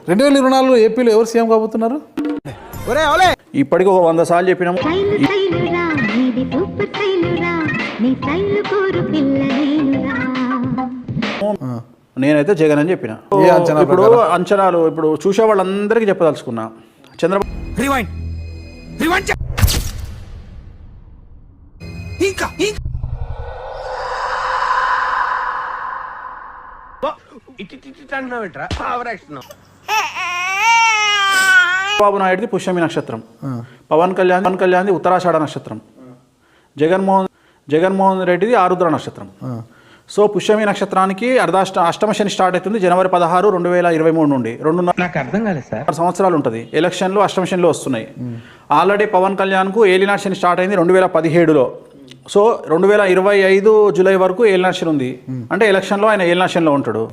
2024 ఏపీలో ఎవరు సీఎం కాబోతున్నారు? ఇప్పటికి ఒక 100 సార్లు చెప్పినాము. నేనైతే జగన్ అని చెప్పిన. ఇప్పుడు అంచనాలు ఇప్పుడు చూసే వాళ్ళందరికీ చెప్పదలుచుకున్నా. చంద్రబాబు బాబు నాయుడుది పుష్యమి నక్షత్రం, పవన్ కళ్యాణ్ది ఉత్తరాషాఢ నక్షత్రం, జగన్మోహన్ రెడ్డిది ఆరుద్ర నక్షత్రం. సో పుష్యమి నక్షత్రానికి అష్టమ శని స్టార్ట్ అవుతుంది జనవరి 16, 2023 నుండి 2.5 సంవత్సరాలు ఉంటుంది. ఎలక్షన్లు అష్టమ శనిలో వస్తున్నాయి. ఆల్రెడీ పవన్ కళ్యాణ్కు ఏలినాటి శని స్టార్ట్ అయింది 2017లో. సో 2025 జూలై వరకు ఏలినాటి శని ఉంది. అంటే ఎలక్షన్లో ఆయన ఏలినాటి శనిలో ఉంటాడు.